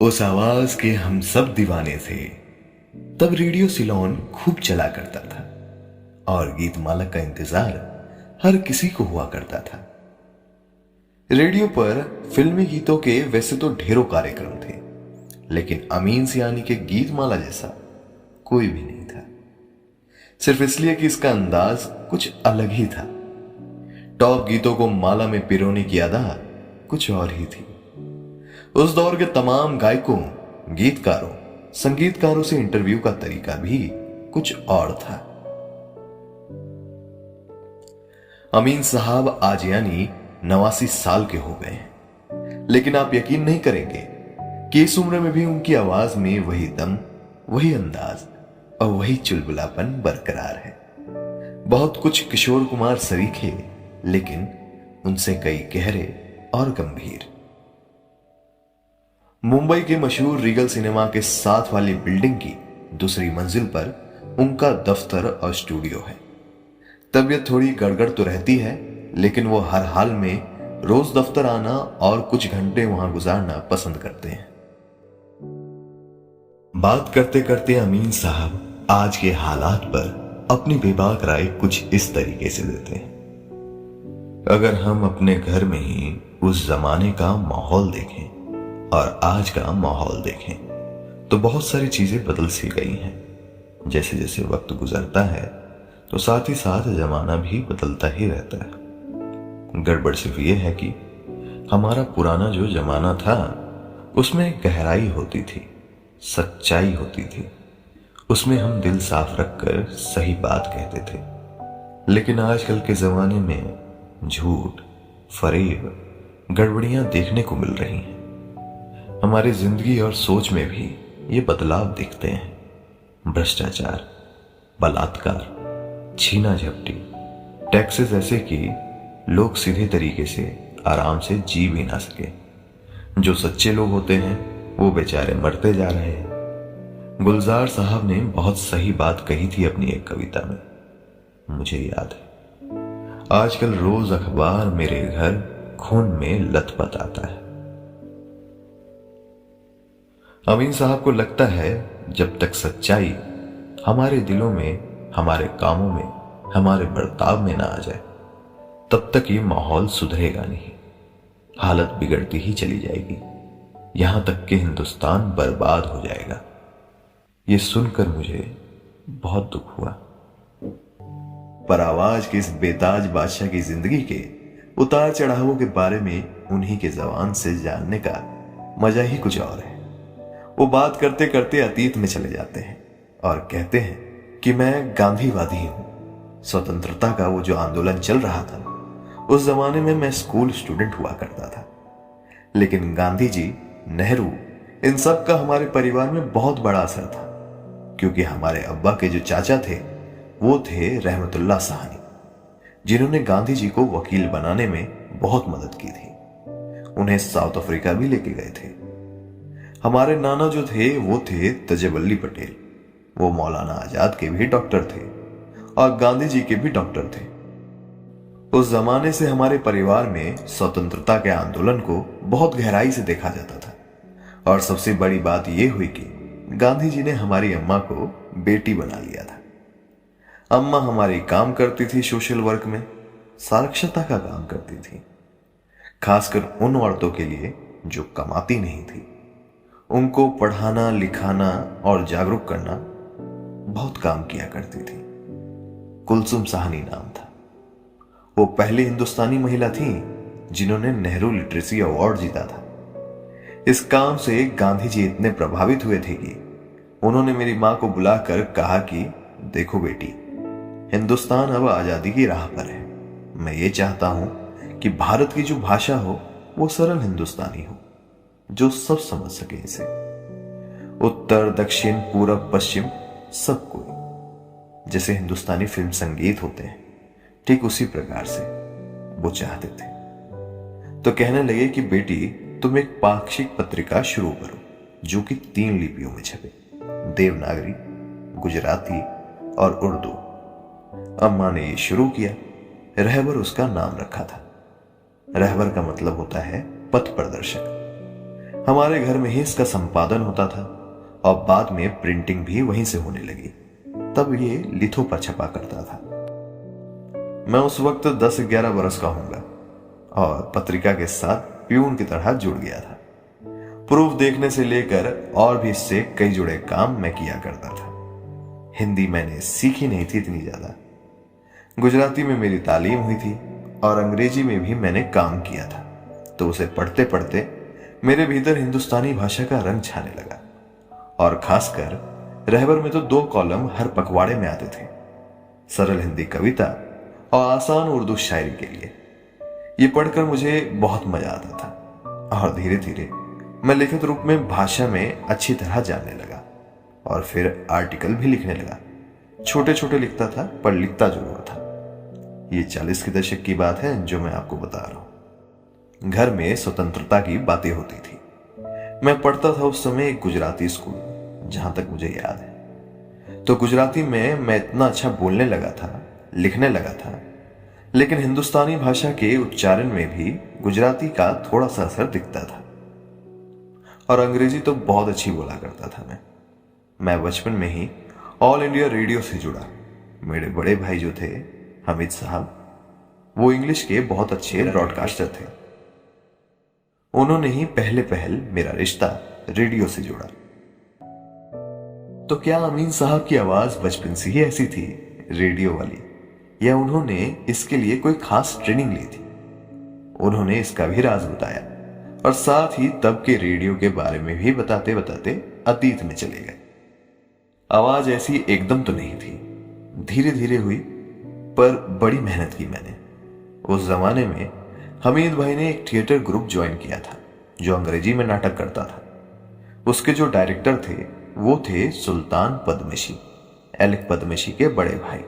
उस आवाज के हम सब दीवाने थे। तब रेडियो सिलोन खूब चला करता था और गीतमाला का इंतजार हर किसी को हुआ करता था। रेडियो पर फिल्मी गीतों के वैसे तो ढेरों कार्यक्रम थे, लेकिन अमीन सियानी के गीतमाला जैसा कोई भी नहीं था। सिर्फ इसलिए कि इसका अंदाज कुछ अलग ही था। टॉप गीतों को माला में पिरोने की अदा कुछ और ही थी। उस दौर के तमाम गायकों, गीतकारों, संगीतकारों से इंटरव्यू का तरीका भी कुछ और था। अमीन साहब आज यानी 89 साल के हो गए हैं, लेकिन आप यकीन नहीं करेंगे कि इस उम्र में भी उनकी आवाज में वही दम, वही अंदाज और वही चुलबुलापन बरकरार है। बहुत कुछ किशोर कुमार सरीखे, लेकिन उनसे कई गहरे और गंभीर। मुंबई के मशहूर रीगल सिनेमा के साथ वाली बिल्डिंग की दूसरी मंजिल पर उनका दफ्तर और स्टूडियो है। तबीयत थोड़ी गड़गड़ तो रहती है, लेकिन वो हर हाल में रोज दफ्तर आना और कुछ घंटे वहां गुजारना पसंद करते हैं। बात करते करते अमीन साहब आज के हालात पर अपनी बेबाक राय कुछ इस तरीके से देते हैं। अगर हम अपने घर में ही उस जमाने का माहौल देखें और आज का माहौल देखें तो बहुत सारी चीजें बदल सी गई हैं। जैसे जैसे वक्त गुजरता है तो साथ ही साथ जमाना भी बदलता ही रहता है। गड़बड़ सिर्फ ये है कि हमारा पुराना जो जमाना था उसमें गहराई होती थी, सच्चाई होती थी, उसमें हम दिल साफ रखकर सही बात कहते थे। लेकिन आजकल के जमाने में झूठ, फरेब, गड़बड़ियां देखने को मिल रही हैं। हमारी जिंदगी और सोच में भी ये बदलाव दिखते हैं। भ्रष्टाचार, बलात्कार, छीना झपटी, टैक्सेस ऐसे कि लोग सीधे तरीके से आराम से जी भी ना सके। जो सच्चे लोग होते हैं वो बेचारे मरते जा रहे हैं। गुलजार साहब ने बहुत सही बात कही थी अपनी एक कविता में, मुझे याद है। आजकल रोज अखबार मेरे घर खून में लथपथ आता है। अमीन साहब को लगता है जब तक सच्चाई हमारे दिलों में, हमारे कामों में, हमारे बर्ताव में ना आ जाए तब तक ये माहौल सुधरेगा नहीं। हालत बिगड़ती ही चली जाएगी, यहां तक कि हिंदुस्तान बर्बाद हो जाएगा। ये सुनकर मुझे बहुत दुख हुआ। पर आवाज के इस बेताज बादशाह की जिंदगी के उतार चढ़ावों के बारे में उन्हीं के जबान से जानने का मजा ही कुछ और है। वो बात करते करते अतीत में चले जाते हैं और कहते हैं कि मैं गांधीवादी हूं। स्वतंत्रता का वो जो आंदोलन चल रहा था उस जमाने में मैं स्कूल स्टूडेंट हुआ करता था। लेकिन गांधी जी, नेहरू, इन सब का हमारे परिवार में बहुत बड़ा असर था, क्योंकि हमारे अब्बा के जो चाचा थे वो थे रहमतुल्लाह साहनी, जिन्होंने गांधी जी को वकील बनाने में बहुत मदद की थी। उन्हें साउथ अफ्रीका भी लेके गए थे। हमारे नाना जो थे वो थे तजवल्ली पटेल। वो मौलाना आजाद के भी डॉक्टर थे और गांधी जी के भी डॉक्टर थे। उस जमाने से हमारे परिवार में स्वतंत्रता के आंदोलन को बहुत गहराई से देखा जाता था। और सबसे बड़ी बात यह हुई कि गांधी जी ने हमारी अम्मा को बेटी बना लिया था। अम्मा हमारी काम करती थी सोशल वर्क में, साक्षरता का काम करती थी, खासकर उन औरतों के लिए जो कमाती नहीं थी। उनको पढ़ाना, लिखाना और जागरूक करना बहुत काम किया करती थी। कुलसुम साहनी नाम था। वो पहली हिंदुस्तानी महिला थी जिन्होंने नेहरू लिटरेसी अवार्ड जीता था। इस काम से गांधी जी इतने प्रभावित हुए थे कि उन्होंने मेरी मां को बुलाकर कहा कि देखो बेटी, हिंदुस्तान अब आजादी की राह पर है। मैं ये चाहता हूं कि भारत की जो भाषा हो वो सरल हिंदुस्तानी हो, जो सब समझ सके इसे। उत्तर, दक्षिण, पूरब, पश्चिम, सब कोई। जैसे हिंदुस्तानी फिल्म संगीत होते हैं, ठीक उसी प्रकार से वो चाहते थे। तो कहने लगे कि बेटी, तुम एक पाक्षिक पत्रिका शुरू करो जो कि 3 लिपियों में छपे, देवनागरी, गुजराती और उर्दू। अम्मा ने ये शुरू किया। रहबर उसका नाम रखा था। रहबर का मतलब होता है पथ प्रदर्शक। हमारे घर में ही इसका संपादन होता था और बाद में प्रिंटिंग भी वहीं से होने लगी। तब ये लिथो पर छपा करता था। मैं उस वक्त 10-11 बरस का होऊंगा और पत्रिका के साथ प्यून की तरह जुड़ गया था। प्रूफ देखने से लेकर और भी इससे कई जुड़े काम मैं किया करता था। हिंदी मैंने सीखी नहीं थी इतनी ज्यादा। गुजराती में मेरी तालीम हुई थी और अंग्रेजी में भी मैंने काम किया था, तो उसे पढ़ते पढ़ते मेरे भीतर हिंदुस्तानी भाषा का रंग छाने लगा। और खासकर रहबर में तो 2 कॉलम हर पखवाड़े में आते थे, सरल हिंदी कविता और आसान उर्दू शायरी के लिए। ये पढ़कर मुझे बहुत मजा आता था और धीरे धीरे मैं लिखित रूप में भाषा में अच्छी तरह जानने लगा और फिर आर्टिकल भी लिखने लगा। छोटे छोटे लिखता था पर लिखता जरूर था। ये 40 के दशक की बात है जो मैं आपको बता रहा हूं। घर में स्वतंत्रता की बातें होती थी। मैं पढ़ता था उस समय एक गुजराती स्कूल, जहां तक मुझे याद है। तो गुजराती में मैं इतना अच्छा बोलने लगा था, लिखने लगा था, लेकिन हिंदुस्तानी भाषा के उच्चारण में भी गुजराती का थोड़ा सा असर दिखता था। और अंग्रेजी तो बहुत अच्छी बोला करता था मैं बचपन में ही ऑल इंडिया रेडियो से जुड़ा। मेरे बड़े भाई जो थे हामिद साहब, वो इंग्लिश के बहुत अच्छे ब्रॉडकास्टर थे। उन्होंने ही पहल मेरा रिश्ता रेडियो से जोड़ा। तो क्या अमीन साहब की आवाज बचपन से ही ऐसी थी, रेडियो वाली, या उन्होंने इसके लिए कोई खास ट्रेनिंग ली थी? उन्होंने इसका भी राज बताया और साथ ही तब के रेडियो के बारे में भी बताते बताते अतीत में चले गए। आवाज ऐसी एकदम तो नहीं थी, धीरे धीरे हुई, पर बड़ी मेहनत की मैंने। उस जमाने में हमीद भाई ने एक थिएटर ग्रुप ज्वाइन किया था जो अंग्रेजी में नाटक करता था। उसके जो डायरेक्टर थे वो थे सुल्तान पद्मशी, एलिक पद्मशी के बड़े भाई।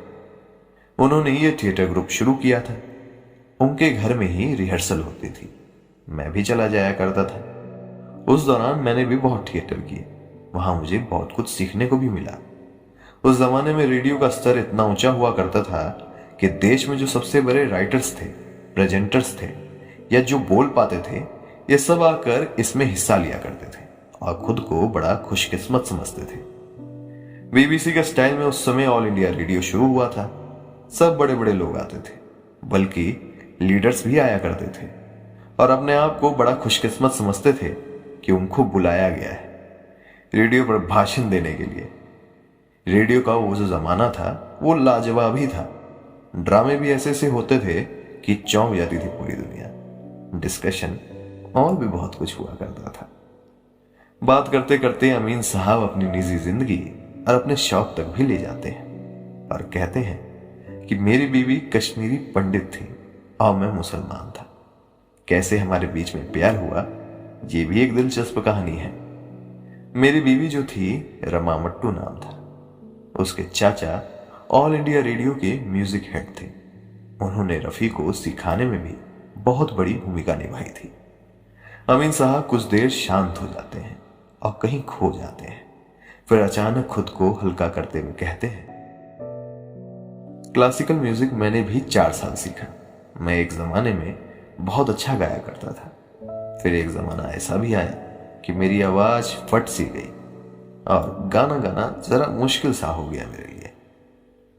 उन्होंने ये थिएटर ग्रुप शुरू किया था। उनके घर में ही रिहर्सल होती थी, मैं भी चला जाया करता था। उस दौरान मैंने भी बहुत थिएटर किए, वहां मुझे बहुत कुछ सीखने को भी मिला। उस जमाने में रेडियो का स्तर इतना ऊंचा हुआ करता था कि देश में जो सबसे बड़े राइटर्स थे, प्रेजेंटर्स थे, या जो बोल पाते थे, ये सब आकर इसमें हिस्सा लिया करते थे और खुद को बड़ा खुशकिस्मत समझते थे। बीबीसी के स्टाइल में उस समय ऑल इंडिया रेडियो शुरू हुआ था। सब बड़े बड़े लोग आते थे, बल्कि लीडर्स भी आया करते थे और अपने आप को बड़ा खुशकिस्मत समझते थे कि उनको बुलाया गया है रेडियो पर भाषण देने के लिए। रेडियो का वो जो जमाना था वो लाजवाब ही था। ड्रामे भी ऐसे से होते थे कि चौंक जाती थी पूरी दुनिया। डिस्कशन और भी बहुत कुछ हुआ करता था। बात करते करते अमीन साहब अपनी निजी जिंदगी और अपने शौक तक भी ले जाते हैं और कहते हैं कि मेरी बीवी कश्मीरी पंडित थी और मैं मुसलमान था। कैसे हमारे बीच में प्यार हुआ, ये भी एक दिलचस्प कहानी है। मेरी बीवी जो थी, रमा मट्टू नाम था। उसके चाचा ऑल इंडिया रेडियो के म्यूजिक हेड थे। उन्होंने रफी को सिखाने में भी बहुत बड़ी भूमिका निभाई थी। अमीन साहब कुछ देर शांत हो जाते हैं और कहीं खो जाते हैं, फिर अचानक खुद को हल्का करते हुए कहते हैं, क्लासिकल म्यूजिक मैंने भी 4 साल सीखा। मैं एक जमाने में बहुत अच्छा गाया करता था। फिर एक जमाना ऐसा भी आया कि मेरी आवाज फट सी गई और गाना गाना जरा मुश्किल सा हो गया मेरे लिए।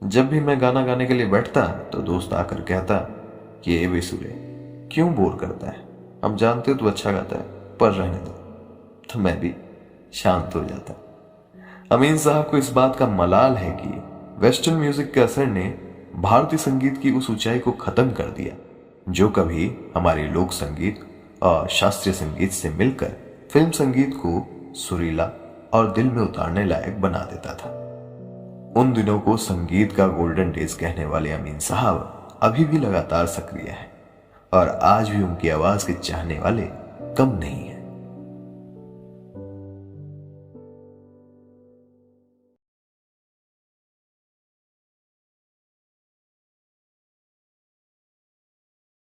जब भी मैं गाना गाने के लिए बैठता तो दोस्त आकर कहता कि ये बेसुरे क्यों बोर करता है, हम जानते हो तू अच्छा गाता है, पर रहने दो। तो मैं भी शांत हो जाता। अमीन साहब को इस बात का मलाल है कि वेस्टर्न म्यूजिक के असर ने भारतीय संगीत की उस ऊंचाई को खत्म कर दिया जो कभी हमारे लोक संगीत और शास्त्रीय संगीत से मिलकर फिल्म संगीत को सुरीला और दिल में उतारने लायक बना देता था। उन दिनों को संगीत का गोल्डन डेज कहने वाले अमीन साहब अभी भी लगातार सक्रिय हैं और आज भी उनकी आवाज के चाहने वाले कम नहीं है।